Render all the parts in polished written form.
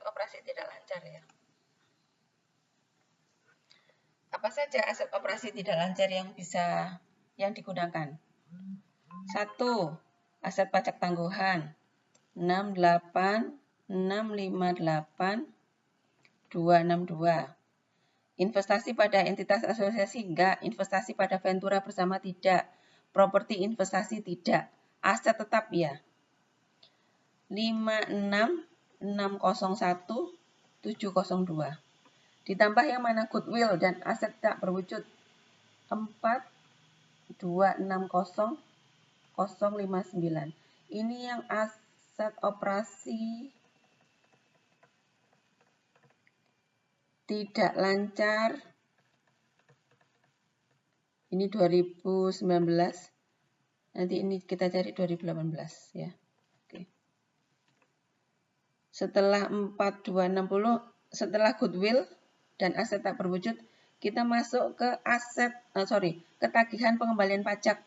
operasi tidak lancar ya. Apa saja aset operasi tidak lancar yang digunakan? 1. Aset pajak tangguhan 68658.262. Investasi pada entitas asosiasi enggak, investasi pada ventura bersama tidak, properti investasi tidak, aset tetap ya. 56601.702. Ditambah yang mana? Goodwill dan aset tak berwujud 4260059. Ini yang aset operasi tidak lancar. Ini 2019. Nanti ini kita cari 2018 ya. Oke. Setelah 4260, setelah goodwill dan aset tak berwujud, kita masuk ke ketagihan pengembalian pajak.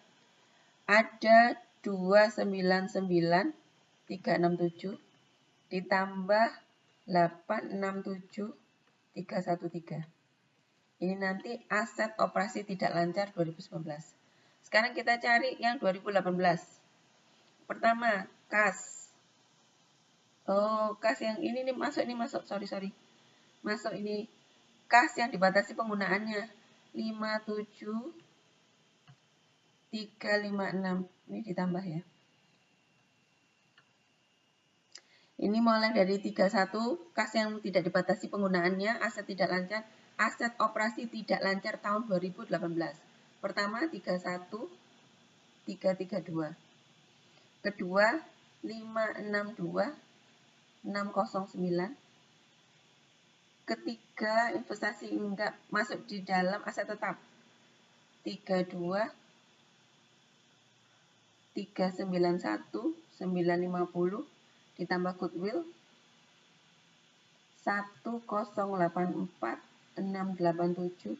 Ada 299.367 ditambah 867.313. Ini nanti aset operasi tidak lancar 2019. Sekarang kita cari yang 2018. Pertama, kas. Oh, kas yang ini masuk. Masuk ini kas yang dibatasi penggunaannya 57356. Ini ditambah ya. Ini mulai dari 31 kas yang tidak dibatasi penggunaannya, aset tidak lancar, aset operasi tidak lancar tahun 2018. Pertama 31 332. Kedua 562 609. Ketiga, investasi enggak masuk di dalam aset tetap 32 391 950 ditambah goodwill 1084 687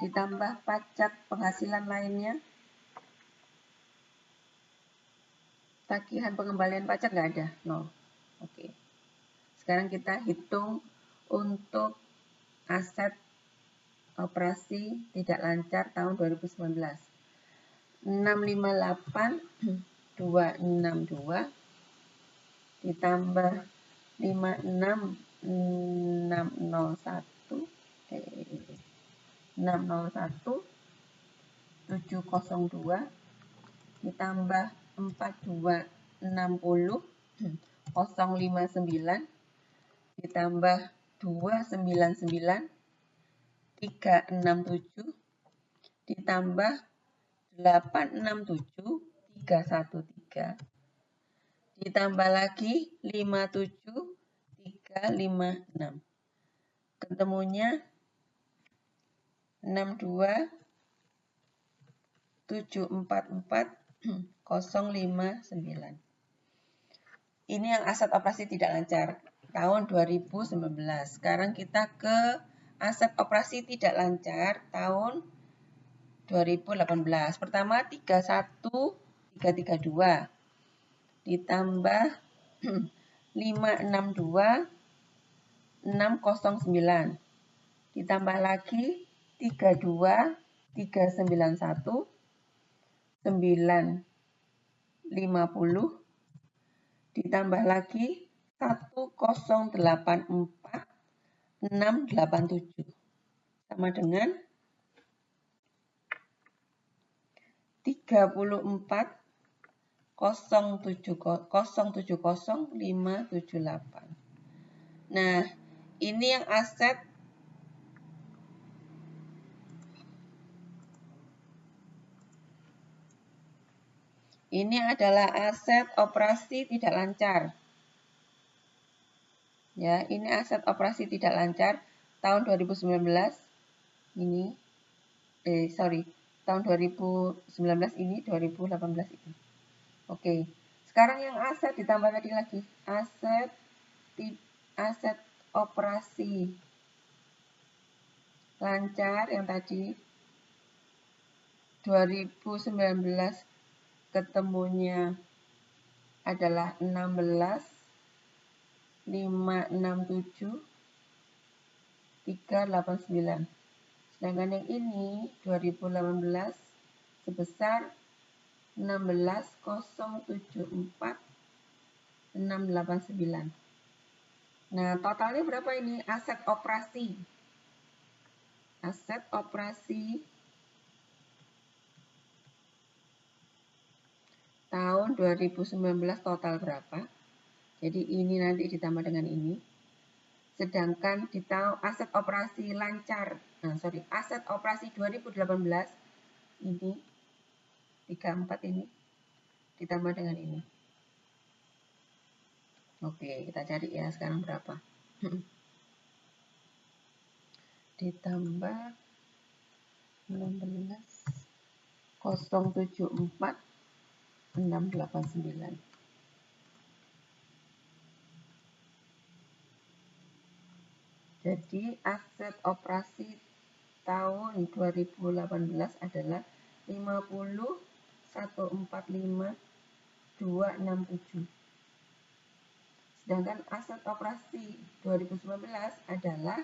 ditambah pajak penghasilan lainnya. Tagihan pengembalian pajak nggak ada, 0. Oke. Sekarang kita hitung untuk aset operasi tidak lancar tahun 2019. 658.262 ditambah 601.702 ditambah 4260.059 ditambah 299.367 ditambah 867.313 ditambah lagi 57356. Ketemunya 62.744.059. Ini yang aset operasi tidak lancar tahun 2019. Sekarang kita ke aset operasi tidak lancar tahun 2018. Pertama 31332 ditambah 562 609 ditambah lagi 32 391 950 ditambah lagi 1084 687 sama dengan 34 070 578. Nah, ini yang aset adalah aset operasi tidak lancar. Ya, ini aset operasi tidak lancar tahun 2019. Ini tahun 2019 ini 2018 ini. Oke. Sekarang yang aset ditambah tadi lagi. Aset operasi lancar yang tadi 2019 ketemunya adalah 16, 567, 389. Sedangkan yang ini 2018 sebesar 16.074, 689. Nah, totalnya berapa ini? Aset operasi. Aset operasi tahun 2019 total berapa? Jadi ini nanti ditambah dengan ini. Sedangkan di tahun aset operasi lancar, aset operasi 2018 ini 34 ini ditambah dengan ini. Oke, kita cari ya sekarang berapa. Ditambah 16.074, 689. Jadi aset operasi tahun 2018 adalah 50.145.267. Sedangkan aset operasi 2019 adalah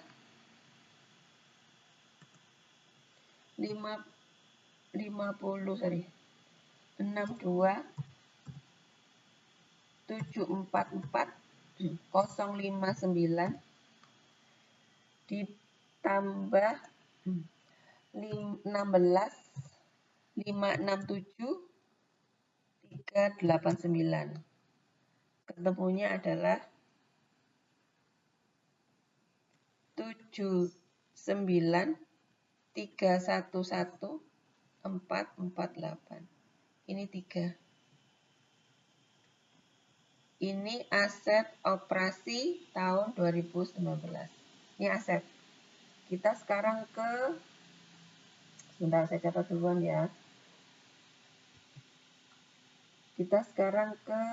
62.744.059 ditambah 16.567.389. Ketemunya adalah 79.311.448. Ini 3. Ini aset operasi tahun 2019. Ini aset. Kita sekarang ke, sebentar saya catat duluan ya. Kita sekarang ke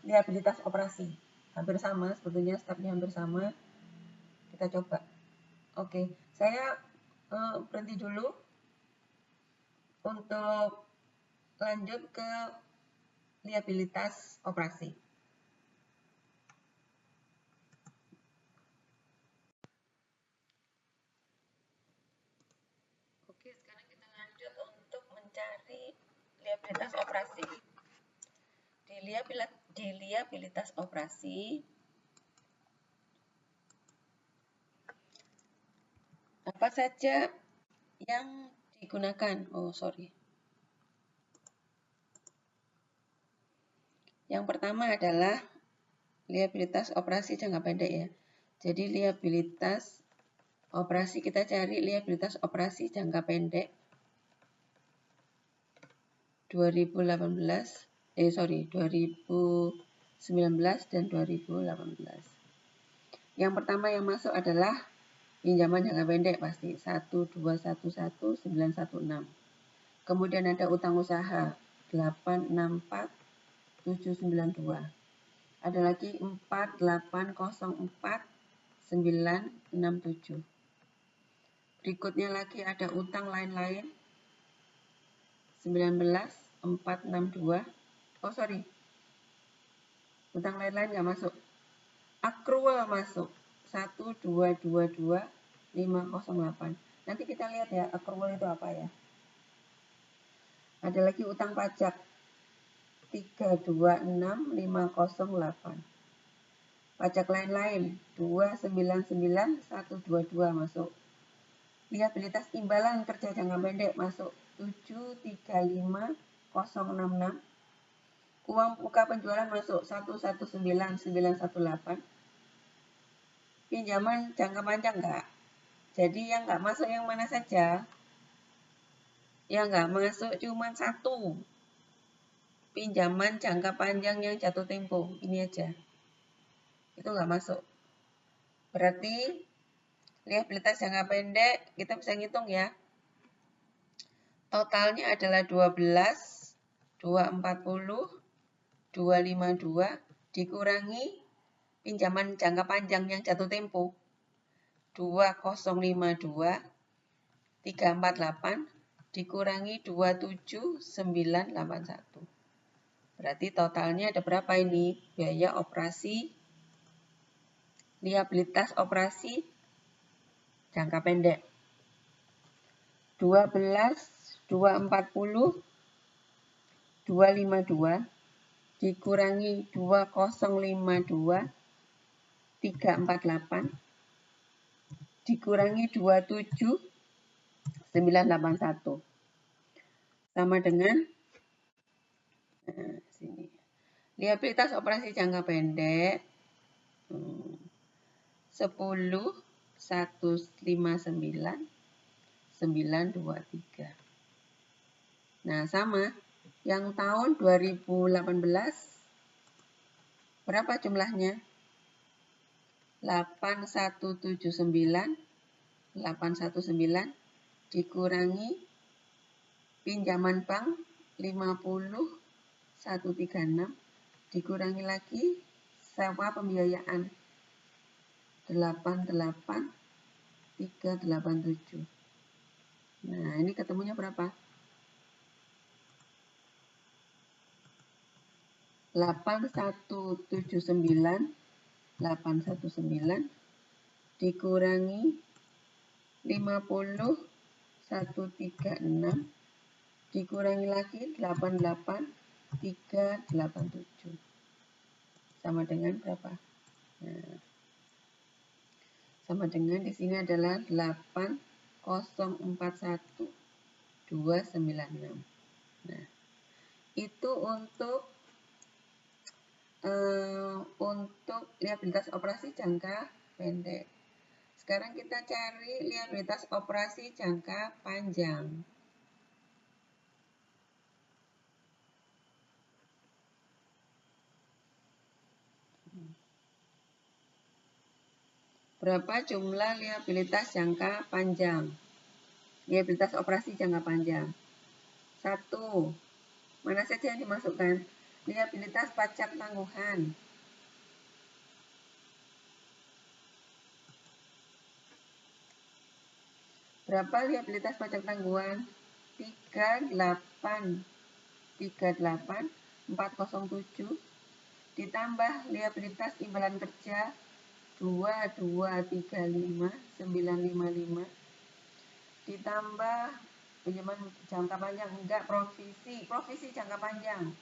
liabilitas operasi. Hampir sama, sebetulnya stepnya hampir sama. Kita coba. Oke, saya berhenti dulu untuk lanjut ke liabilitas operasi. Oke, sekarang kita lanjut untuk mencari liabilitas operasi. Di liabilitas operasi, apa saja yang digunakan? Yang pertama adalah liabilitas operasi jangka pendek ya. Jadi liabilitas operasi, kita cari liabilitas operasi jangka pendek 2019 dan 2018. Yang pertama yang masuk adalah pinjaman jangka pendek pasti 1211916. Kemudian ada utang usaha 864792. Ada lagi 4804967. Berikutnya lagi ada utang lain-lain 19462. Utang lain-lain nggak masuk. Accrual masuk 1222508. Nanti kita lihat ya accrual itu apa ya. Ada lagi utang pajak 326508. Pajak lain-lain 299122 masuk. Liabilitas imbalan kerja jangka pendek masuk 735066. Uang muka penjualan masuk 119918. Pinjaman jangka panjang enggak? Jadi yang enggak masuk yang mana saja? Yang enggak masuk cuma satu. Pinjaman jangka panjang yang jatuh tempo. Ini aja. Itu enggak masuk. Berarti liabilitas jangka pendek kita bisa ngitung ya. Totalnya adalah 12, 240, 252 dikurangi pinjaman jangka panjang yang jatuh tempo 2052, 348 dikurangi 27981. Berarti totalnya ada berapa ini? Biaya operasi, liabilitas operasi jangka pendek. 12.240 252 dikurangi 2052 348 dikurangi 27981 sama dengan sini. Liabilitas operasi jangka pendek 10 159 923. Nah, sama yang tahun 2018 berapa jumlahnya? 8179 dikurangi pinjaman bank 50.136 dikurangi lagi sewa pembiayaan 88.387. Nah, ini ketemunya berapa? 819 dikurangi 50.136 dikurangi lagi 88.387 sama dengan berapa? Nah, sama dengan di sini adalah 8041296. Nah, itu untuk liabilitas operasi jangka pendek. Sekarang kita cari liabilitas operasi jangka panjang. Berapa jumlah liabilitas jangka panjang? Liabilitas operasi jangka panjang. 1. Mana saja yang dimasukkan? Liabilitas pajak tangguhan. Berapa liabilitas pajak tangguhan? 407 ditambah liabilitas imbalan kerja 2235955 ditambah pinjaman jangka panjang enggak provisi jangka panjang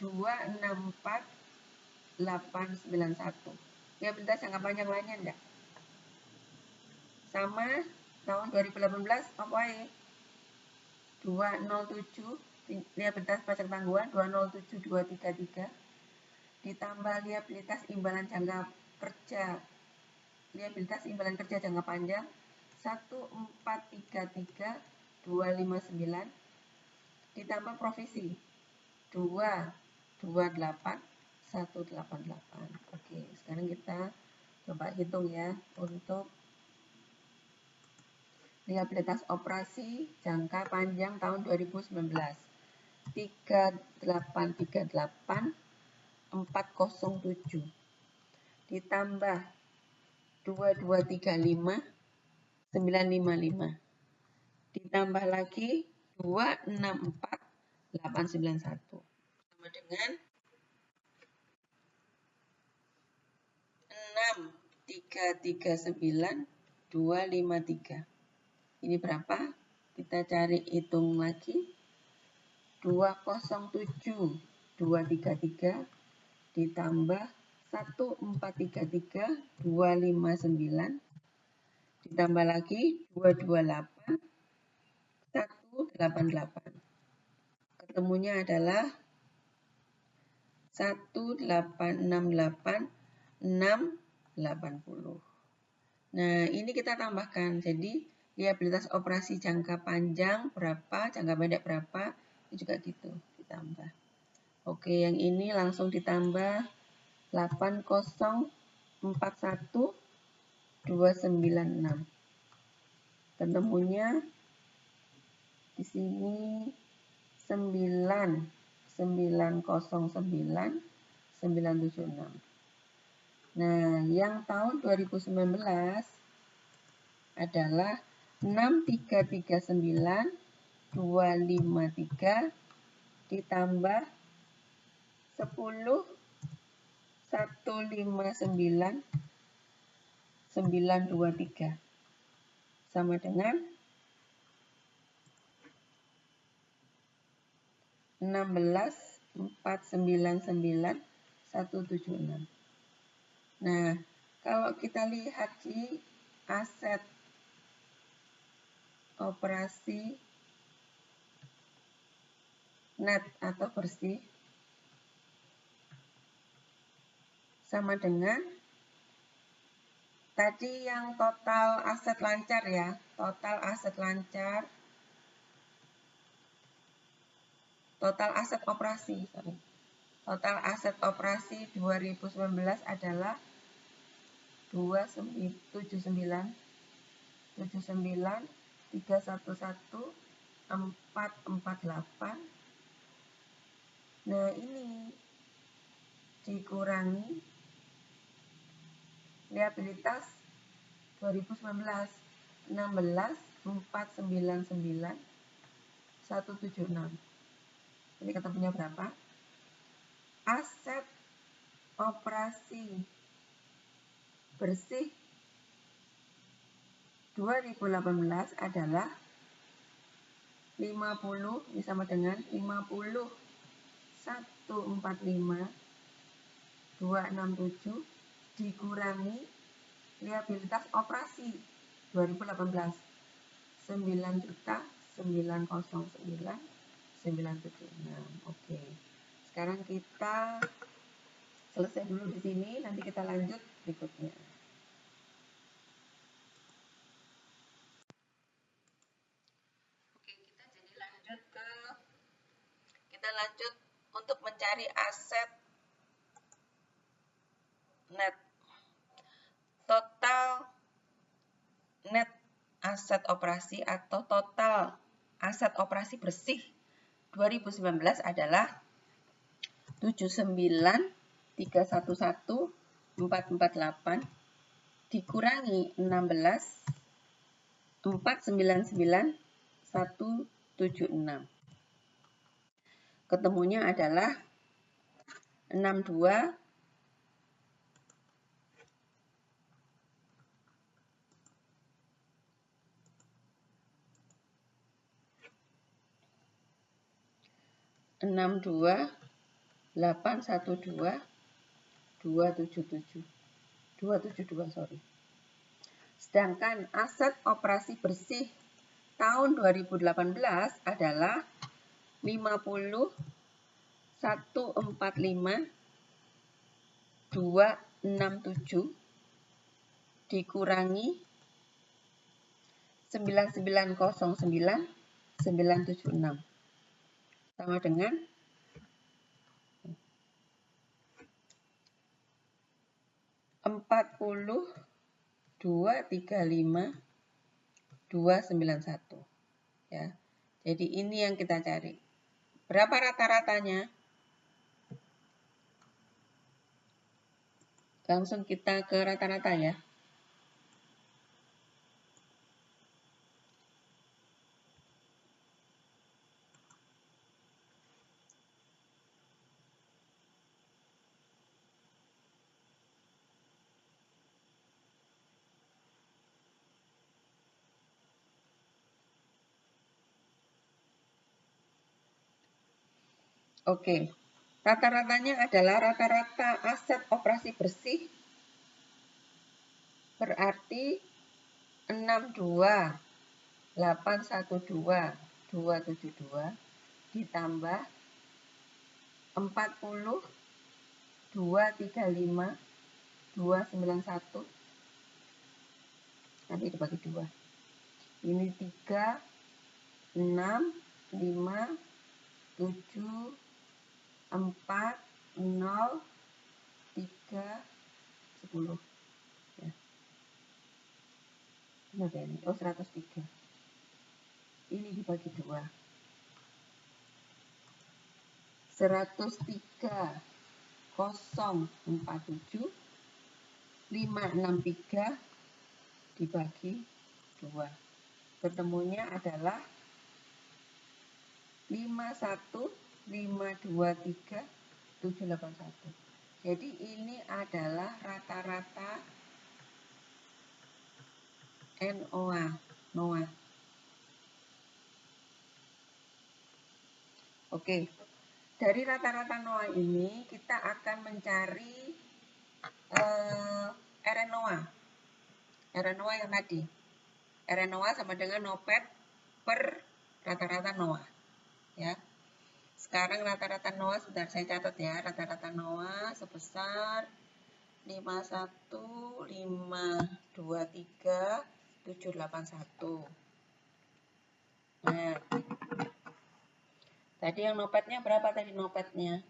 264891. Liabilitas jangka panjang lainnya enggak? Sama tahun 2018 apa ya? 207 liabilitas pajak tangguhan 207233 ditambah liabilitas imbalan jangka kerja jangka panjang 1433259 ditambah provisi 228188. Oke, sekarang kita coba hitung ya untuk liabilitas operasi jangka panjang tahun 2019. 3838 407 ditambah 2235 955 ditambah lagi 264891 sama dengan 6339253. Ini berapa? Kita cari hitung lagi. 207233 ditambah 1433259 ditambah lagi 228188. Ketemunya adalah 1868680. Nah, ini kita tambahkan. Jadi, liabilitas operasi jangka panjang berapa, jangka pendek berapa, ini juga gitu, ditambah. Oke, yang ini langsung ditambah 8041296. Ketemunya di sini 9909976. Nah, yang tahun 2019 adalah 6339 253 ditambah 10 159 923 sama dengan 16 499 176. Nah, kalau kita lihat di aset operasi net atau bersih sama dengan tadi yang total aset lancar ya, total aset lancar, total aset operasi, total aset operasi 2019 adalah 279 311 448. Nah, ini dikurangi liabilitas 2019 16 499 176. Jadi ketemunya berapa? Aset operasi bersih 2018 adalah 50, ini sama dengan 50 145 267 dikurangi liabilitas operasi 2018 9.909.976. Oke. Sekarang kita selesai dulu di sini, nanti kita lanjut berikutnya. Oke, kita lanjut untuk mencari aset net. Total net aset operasi atau total aset operasi bersih 2019 adalah 79 311 448 dikurangi 16 499 176. Ketemunya adalah 62 812 277 272, Sedangkan aset operasi bersih tahun 2018 adalah 50 145 267 dikurangi 9909 976 sama dengan 40 235 291 ya. Jadi ini yang kita cari. Berapa rata-ratanya? Langsung kita ke rata-rata ya. Oke, rata-ratanya adalah rata-rata aset operasi bersih berarti 62 812 272 ditambah 40 235 291 nanti dibagi 2. Ini 3 6 5 7 4 0 3 10 ya. Berapa ini? Oh, 103. Ini dibagi 2. 103 047 563 dibagi 2. Ketemunya adalah 51, 523, 781. Jadi ini adalah rata-rata NOA. Oke, dari rata-rata NOA ini kita akan mencari RNOA yang tadi. RNOA sama dengan NOPET per rata-rata NOA. Ya. Sekarang rata-rata NOA sudah saya catat ya. Rata-rata NOA sebesar 51, 523, 781. Nah, tadi yang NOPET-nya berapa tadi NOPET-nya?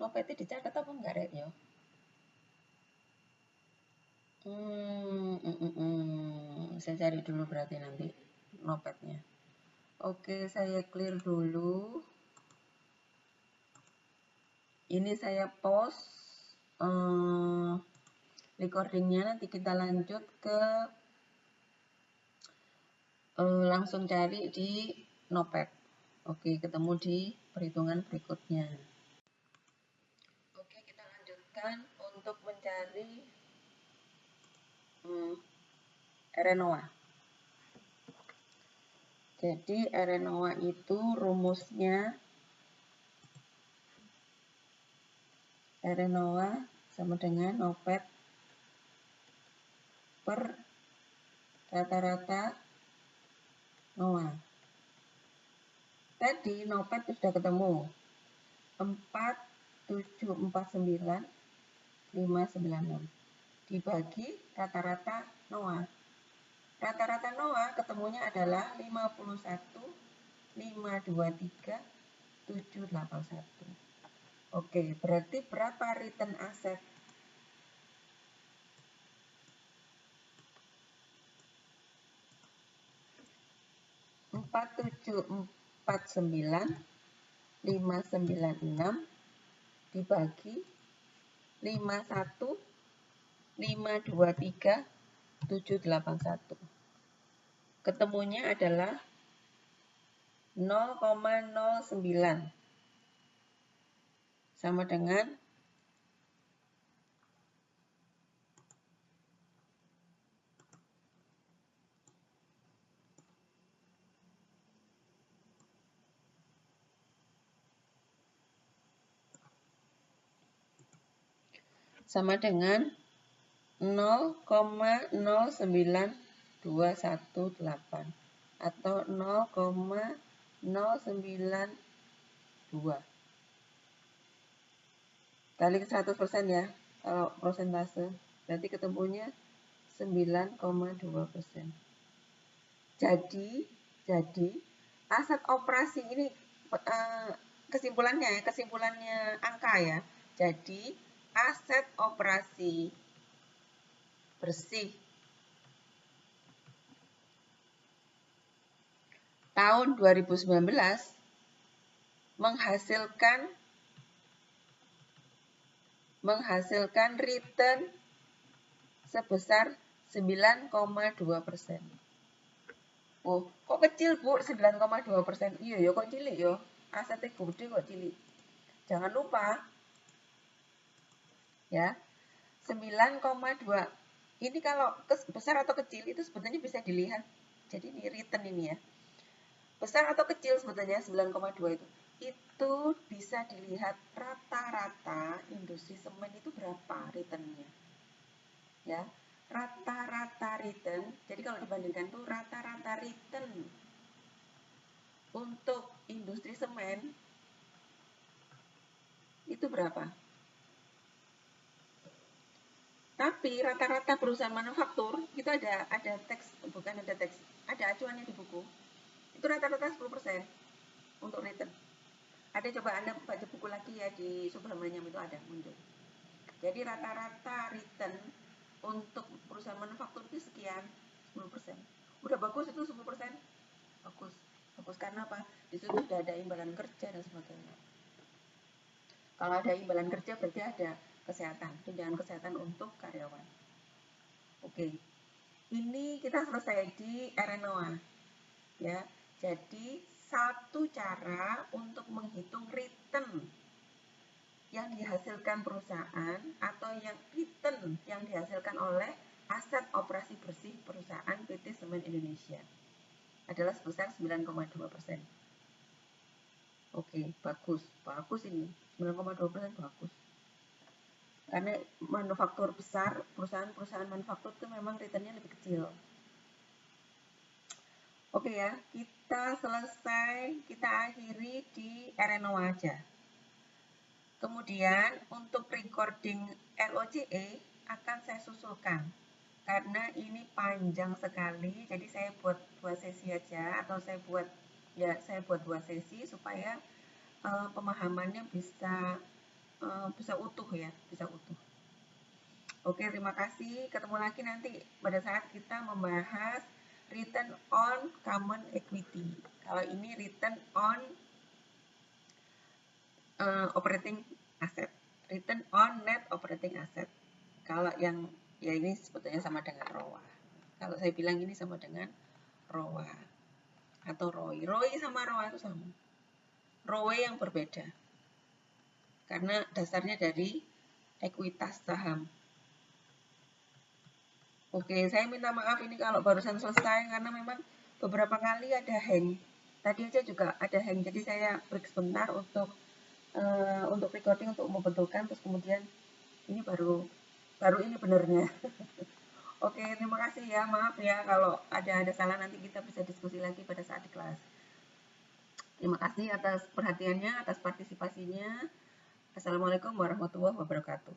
NOPET-nya dicatat apa enggak, Rek, ya? Saya cari dulu berarti nanti NOPET-nya. Oke, saya clear dulu. Ini saya post recordingnya, nanti kita lanjut ke langsung cari di NOPET. Oke, ketemu di perhitungan berikutnya. Oke, kita lanjutkan untuk mencari RNOA. Jadi RNOA itu rumusnya RNOA sama dengan NOPET per rata-rata NOA. Tadi NOPET sudah ketemu 4749 596 dibagi rata-rata NOA. Rata-rata NOA ketemunya adalah 51 523 781. Oke, berarti berapa return aset? 4749 596 dibagi 51 523 781. Ketemunya adalah 0,09 sama dengan sama dengan 0,09218 atau 0,092 kali 100% ya. Kalau persentase berarti ketemunya 9,2%. Jadi aset operasi ini kesimpulannya angka ya. Jadi aset operasi bersih tahun 2019 menghasilkan return sebesar 9,2%. Oh, kok kecil, Bu? 9,2%. Iya ya, kok cilik ya? Asetnya gede kok cilik. Jangan lupa ya, 9,2. Ini kalau besar atau kecil itu sebetulnya bisa dilihat. Jadi ini return ini ya. Besar atau kecil sebetulnya 9,2 itu bisa dilihat rata-rata industri semen itu berapa returnnya. Ya, rata-rata return. Jadi kalau dibandingkan tuh rata-rata return untuk industri semen itu berapa? Tapi rata-rata perusahaan manufaktur itu ada teks, bukan ada teks, ada acuannya di buku. Itu rata-rata 10% untuk return. Ada, coba Anda baca buku lagi ya, di Subramaniam itu ada muncul. Jadi rata-rata return untuk perusahaan manufaktur itu sekian, 10%. Udah bagus itu 10%. Bagus. Bagus karena apa? Di situ sudah ada imbalan kerja dan sebagainya. Kalau ada imbalan kerja berarti ada kesehatan, tunjangan kesehatan untuk karyawan. Oke. Ini kita selesai di RNOA. Ya. Jadi satu cara untuk menghitung return yang dihasilkan perusahaan atau yang return yang dihasilkan oleh aset operasi bersih perusahaan PT Semen Indonesia adalah sebesar 9,2%. Oke, bagus ini 9,2% bagus. Karena manufaktur besar, perusahaan-perusahaan manufaktur itu memang returnnya lebih kecil. Oke ya, kita selesai, kita akhiri di RNO aja. Kemudian untuk recording ROCE akan saya susulkan karena ini panjang sekali, jadi saya buat 2 sesi aja atau saya buat 2 sesi supaya pemahamannya bisa utuh ya, bisa utuh. Oke, terima kasih. Ketemu lagi nanti pada saat kita membahas return on common equity. Kalau ini return on operating asset, return on net operating asset. Kalau yang ya ini sebetulnya sama dengan ROA. Kalau saya bilang ini sama dengan ROA atau ROI. ROI sama ROA itu sama. ROE yang berbeda. Karena dasarnya dari ekuitas saham. Oke, saya minta maaf ini kalau barusan selesai karena memang beberapa kali ada hang. Tadi aja juga ada hang, jadi saya break sebentar untuk recording untuk membetulkan, terus kemudian ini baru ini benernya. Oke, terima kasih ya, maaf ya kalau ada salah, nanti kita bisa diskusi lagi pada saat di kelas. Terima kasih atas perhatiannya, atas partisipasinya. Assalamualaikum warahmatullahi wabarakatuh.